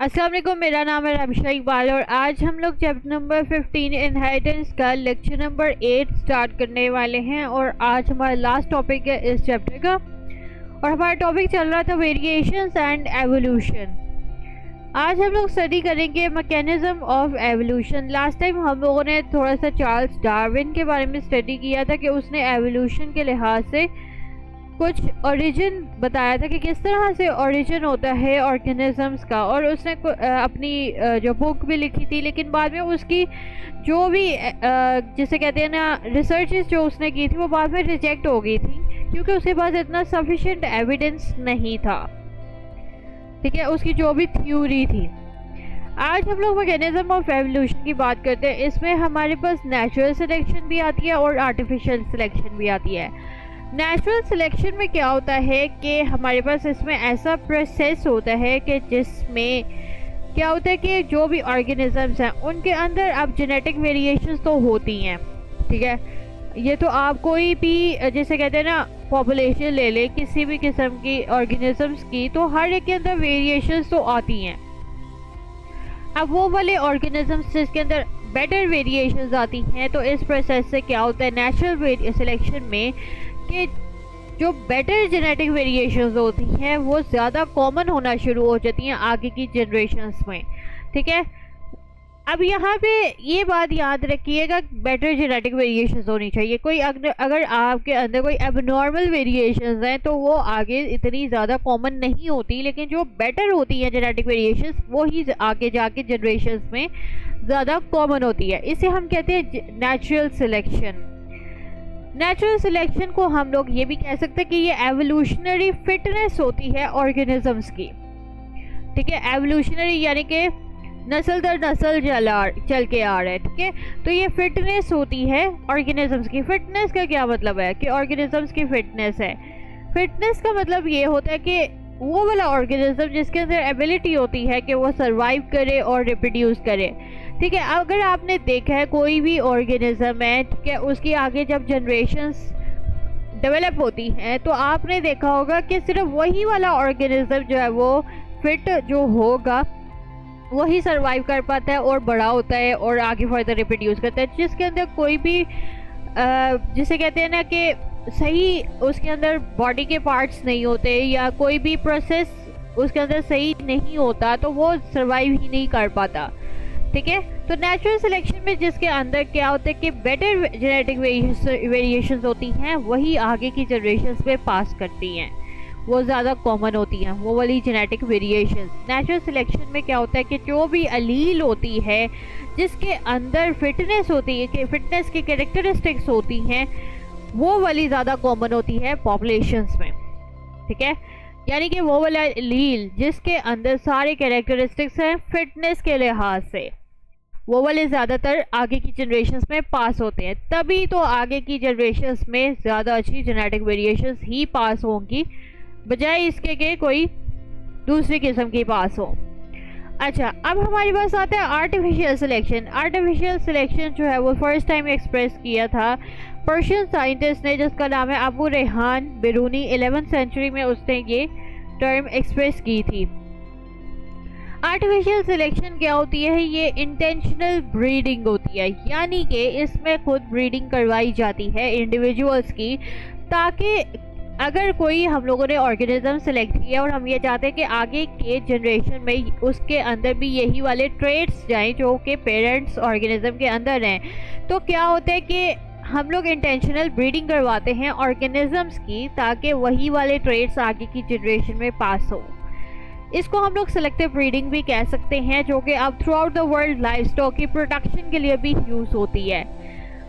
अस्सलाम वालेकुम, मेरा नाम है रबिशा इकबाल और आज हम लोग चैप्टर नंबर 15 इनहेरिटेंस का लेक्चर नंबर 8 स्टार्ट करने वाले हैं। और आज हमारा लास्ट टॉपिक है इस चैप्टर का और हमारा टॉपिक चल रहा था वेरिएशंस एंड एवोल्यूशन। आज हम लोग स्टडी करेंगे mechanism of evolution. Last time हम लोगों ने थोड़ा सा चार्ल्स डार्विन के बारे में स्टडी किया था कि उसने एवोल्यूशन के लिहाज से कुछ ओरिजिन बताया था कि किस तरह से ओरिजिन होता है ऑर्गेनिजम्स का, और उसने अपनी जो बुक भी लिखी थी, लेकिन बाद में उसकी जो भी जिसे कहते हैं ना रिसर्चेस जो उसने की थी वो बाद में रिजेक्ट हो गई थी क्योंकि उसके पास इतना सफिशिएंट एविडेंस नहीं था। ठीक है, उसकी जो भी थ्योरी थी। आज हम लोग मैकेनिज्म ऑफ एवोल्यूशन की बात करते हैं। इसमें हमारे पास नेचुरल सिलेक्शन भी आती है और आर्टिफिशियल सिलेक्शन भी आती है। नेचुरल सिलेक्शन में क्या होता है कि हमारे पास इसमें ऐसा प्रोसेस होता है कि जिसमें क्या होता है कि जो भी ऑर्गेनिजम्स हैं उनके अंदर अब जेनेटिक वेरिएशंस तो होती हैं। ठीक है, ये तो आप कोई भी जैसे कहते हैं ना पॉपुलेशन ले ले किसी भी किस्म की ऑर्गेनिजम्स की, तो हर एक के अंदर वेरिएशंस तो आती हैं। अब वो वाले ऑर्गेनिजम्स जिसके अंदर बेटर वेरिएशंस आती हैं, तो इस प्रोसेस से क्या होता है नेचुरल सिलेक्शन में कि जो बेटर जेनेटिक वेरिएशंस होती हैं वो ज़्यादा कॉमन होना शुरू हो जाती हैं आगे की जनरेशन्स में। ठीक है, अब यहाँ पे ये बात याद रखिएगा, बेटर जेनेटिक वेरिएशंस होनी चाहिए। कोई अगर आपके अंदर कोई एबनॉर्मल वेरिएशंस हैं तो वो आगे इतनी ज़्यादा कॉमन नहीं होती, लेकिन जो बेटर होती हैं जेनेटिक वेरिएशंस वो ही आगे जाके जनरेशन्स में ज़्यादा कॉमन होती है। इसे हम कहते हैं नेचुरल सिलेक्शन। नेचुरल सिलेक्शन को हम लोग ये भी कह सकते हैं कि ये एवोल्यूशनरी फिटनेस होती है ऑर्गेनिजम्स की। ठीक है, एवोल्यूशनरी यानी कि नस्ल दर नस्ल चल के आ रहा है। ठीक है, तो ये फिटनेस होती है ऑर्गेनिजम्स की। फिटनेस का क्या मतलब है कि ऑर्गेनिजम्स की फिटनेस है। फिटनेस का मतलब ये होता है कि वो वाला ऑर्गेनिज्म जिसके अंदर एबिलिटी होती है कि वो सरवाइव करे और रिप्रोड्यूस करे। ठीक है, अगर आपने देखा है कोई भी ऑर्गेनिज्म है, ठीक है, उसकी आगे जब जनरेशन्स डेवलप होती हैं तो आपने देखा होगा कि सिर्फ वही वाला ऑर्गेनिज्म जो है वो फिट जो होगा वही सरवाइव कर पाता है और बड़ा होता है और आगे फर्दर रिप्रोड्यूस करता है। जिसके अंदर कोई भी जिसे कहते हैं ना कि सही उसके अंदर बॉडी के पार्ट्स नहीं होते या कोई भी प्रोसेस उसके अंदर सही नहीं होता तो वो सरवाइव ही नहीं कर पाता। ठीक है, तो नेचुरल सिलेक्शन में जिसके अंदर क्या होता है कि बेटर जेनेटिक वेरिएशंस होती हैं वही आगे की जनरेशन्स में पास करती हैं, वो ज़्यादा कॉमन होती हैं वो वाली जेनेटिक वेरिएशंस। नेचुरल सिलेक्शन में क्या होता है कि जो भी अलील होती है जिसके अंदर फिटनेस होती है कि फिटनेस की कैरेक्टरिस्टिक्स होती हैं वो वाली ज़्यादा कॉमन होती है पॉपुलेशंस में। ठीक है, यानी कि वो वाला अलील जिसके अंदर सारे कैरेक्टरिस्टिक्स हैं फिटनेस के लिहाज से वो वाले ज़्यादातर आगे की जनरेशन्स में पास होते हैं। तभी तो आगे की जनरेशन्स में ज़्यादा अच्छी जेनेटिक वेरिएशंस ही पास होंगी बजाय इसके कि कोई दूसरी किस्म की पास हो। अच्छा, अब हमारे पास आता है आर्टिफिशियल सिलेक्शन। आर्टिफिशियल सिलेक्शन जो है वो फर्स्ट टाइम एक्सप्रेस किया था पर्शियन साइंटिस्ट ने जिसका नाम है अबू रेहान बिरूनी। 11th सेंचुरी में उसने ये टर्म एक्सप्रेस की थी। आर्टिफिशियल सिलेक्शन क्या होती है, ये इंटेंशनल ब्रीडिंग होती है, यानी कि इसमें खुद ब्रीडिंग करवाई जाती है इंडिविजुअल्स की, ताकि अगर कोई हम लोगों ने ऑर्गेनिज्म सेलेक्ट किया और हम ये चाहते हैं कि आगे के जनरेशन में उसके अंदर भी यही वाले ट्रेड्स जाएं जो कि पेरेंट्स ऑर्गेनिज्म के अंदर हैं, तो क्या होता है कि हम लोग इंटेंशनल ब्रीडिंग करवाते हैं ऑर्गेनिजम्स की ताकि वही वाले ट्रेड्स आगे की जनरेशन में पास हो। इसको हम लोग सेलेक्टिव ब्रीडिंग भी कह सकते हैं, जो कि अब through out the world life stock की प्रोडक्शन के लिए भी यूज़ होती है।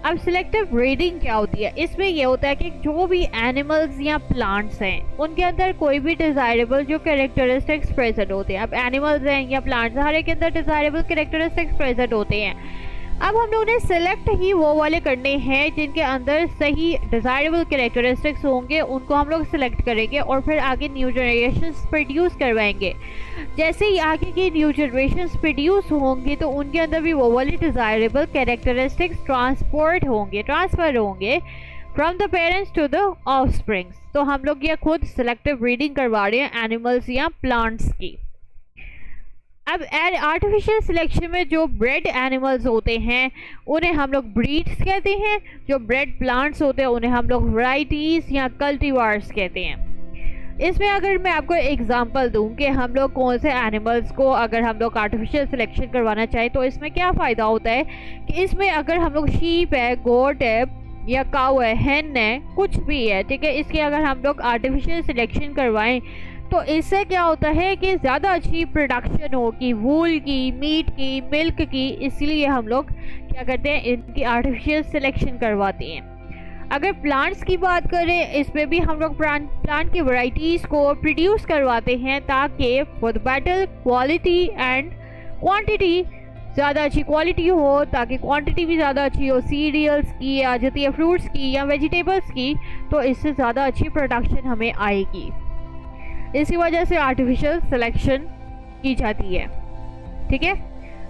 अब सिलेक्टिव ब्रीडिंग क्या होती है, इसमें यह होता है कि जो भी एनिमल्स या प्लांट्स हैं उनके अंदर कोई भी डिज़ायरेबल जो कैरेक्टरिस्टिक्स प्रेजेंट होते हैं। अब एनिमल्स हैं या प्लांट्स, हर एक के अंदर डिज़ायरेबल कैरेक्टरिस्टिक्स प्रेजेंट होते हैं। अब हम लोगों ने सेलेक्ट ही वो वाले करने हैं जिनके अंदर सही डिज़ायरेबल कैरेक्टरिस्टिक्स होंगे, उनको हम लोग सेलेक्ट करेंगे और फिर आगे न्यू जनरेशन्स प्रोड्यूस करवाएंगे। जैसे ही आगे की न्यू जनरेशन्स प्रोड्यूस होंगी तो उनके अंदर भी वो वाले डिज़ायरेबल कैरेक्टरिस्टिक्स ट्रांसफ़र होंगे from the parents to the offsprings. तो हम लोग ये खुद सेलेक्टिव ब्रीडिंग करवा रहे हैं एनिमल्स या प्लांट्स की। अब आर्टिफिशियल सिलेक्शन में जो ब्रेड एनिमल्स होते हैं उन्हें हम लोग ब्रीड्स कहते हैं, जो ब्रेड प्लांट्स होते हैं उन्हें हम लोग वैराइटीज़ या कल्टीवार्स कहते हैं। इसमें अगर मैं आपको एग्जांपल दूं कि हम लोग कौन से एनिमल्स को अगर हम लोग आर्टिफिशियल सिलेक्शन करवाना चाहें तो इसमें क्या फ़ायदा होता है कि इसमें अगर हम लोग शीप है, गोट है या काऊ है, हेन है, कुछ भी है, ठीक है, इसके अगर हम लोग आर्टिफिशियल सिलेक्शन करवाएं तो इससे क्या होता है कि ज़्यादा अच्छी प्रोडक्शन होगी वूल की, मीट की, मिल्क की, इसलिए हम लोग क्या करते हैं, इनकी आर्टिफिशियल सिलेक्शन करवाते हैं। अगर प्लांट्स की बात करें, इसमें भी हम लोग प्लांट की वैरायटीज़ को प्रोड्यूस करवाते हैं ताकि for the better quality and quantity, ज़्यादा अच्छी क्वालिटी हो ताकि क्वांटिटी भी ज़्यादा अच्छी हो। सीरियल्स की आ जाती है, फ्रूट्स की या वेजिटेबल्स की, तो इससे ज़्यादा अच्छी प्रोडक्शन हमें आएगी। इसी वजह से आर्टिफिशियल सिलेक्शन की जाती है। ठीक है,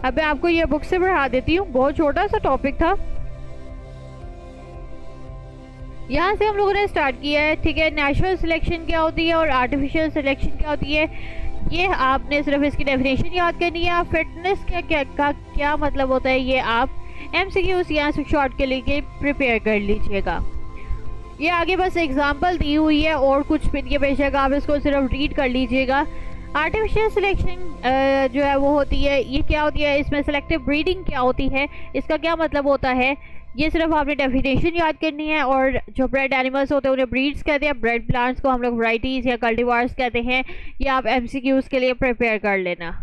अब मैं आपको ये बुक से पढ़ा देती हूँ, बहुत छोटा सा टॉपिक था। यहाँ से हम लोगों ने स्टार्ट किया है। ठीक है, नेचुरल सिलेक्शन क्या होती है और आर्टिफिशियल सिलेक्शन क्या होती है, ये आपने सिर्फ इसकी डेफिनेशन याद करनी है। फिटनेस क्या मतलब होता है, ये आप MCQs यहाँ से शॉर्ट के लिए प्रिपेयर कर लीजिएगा। ये आगे बस एग्जांपल दी हुई है और कुछ भी नहीं है, बेशक आप इसको सिर्फ रीड कर लीजिएगा। आर्टिफिशियल सिलेक्शन जो है वो होती है, ये क्या होती है, इसमें सेलेक्टिव ब्रीडिंग क्या होती है, इसका क्या मतलब होता है, ये सिर्फ आपने डेफिनेशन याद करनी है। और जो ब्रेड एनिमल्स होते हैं उन्हें ब्रीड्स कहते हैं, ब्रेड प्लांट्स को हम लोग वैराइटीज़ या कल्टीवार्स कहते हैं। ये आप MCQs के लिए प्रिपेयर कर लेना।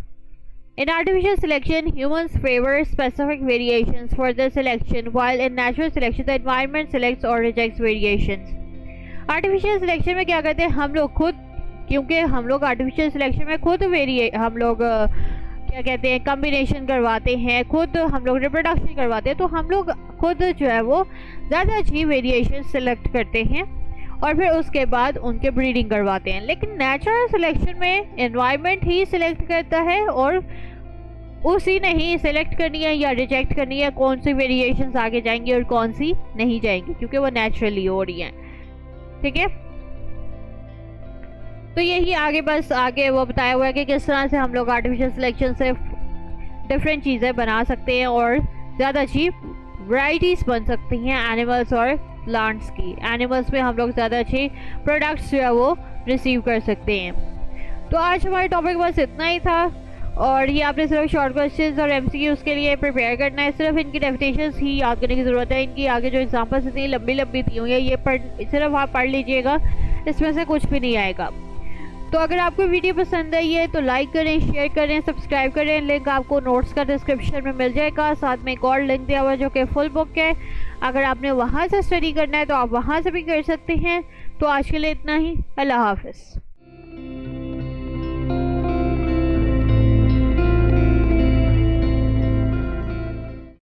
In artificial selection, humans favor specific variations for the selection, while in natural selection, the environment selects or rejects variations. Artificial selection में क्या करते हैं हम लोग खुद, क्योंकि हम लोग artificial selection में खुद हम लोग क्या कहते हैं कम्बिनेशन करवाते हैं, खुद हम लोग रिप्रोडक्शन करवाते हैं, तो हम लोग खुद जो है वो ज़्यादा अच्छी वेरिएशन सेलेक्ट करते हैं और फिर उसके बाद उनके ब्रीडिंग करवाते हैं। लेकिन नेचुरल सिलेक्शन में एनवायरनमेंट ही सिलेक्ट करता है और उसी ने ही सिलेक्ट करनी है या रिजेक्ट करनी है कौन सी वेरिएशंस आगे जाएंगी और कौन सी नहीं जाएंगी, क्योंकि वो नेचुरली हो रही हैं। ठीक है, तो यही आगे वो बताया हुआ है कि किस तरह से हम लोग आर्टिफिशियल सिलेक्शन से डिफरेंट चीज़ें बना सकते हैं और ज़्यादा अच्छी वैराइटीज़ बन सकती हैं एनिमल्स और प्लांट्स की। एनिमल्स में हम लोग ज़्यादा अच्छी प्रोडक्ट्स जो है वो रिसीव कर सकते हैं। तो आज हमारे टॉपिक बस इतना ही था और ये आपने सिर्फ शॉर्ट क्वेश्चंस और MCQs के लिए प्रिपेयर करना है। सिर्फ इनकी डेफिनेशंस ही याद करने की ज़रूरत है। इनकी आगे जो एग्जांपल्स इतनी लंबी लंबी दी हुई है ये सिर्फ आप पढ़ लीजिएगा, इसमें से कुछ भी नहीं आएगा। तो अगर आपको वीडियो पसंद आई है तो लाइक करें, शेयर करें, सब्सक्राइब करें। लिंक आपको नोट्स का डिस्क्रिप्शन में मिल जाएगा। साथ में एक और लिंक दिया हुआ है जो कि फुल बुक है। अगर आपने वहाँ से स्टडी करना है तो आप वहाँ से भी कर सकते हैं। तो आज के लिए इतना ही। अल्लाह हाफ़िज़।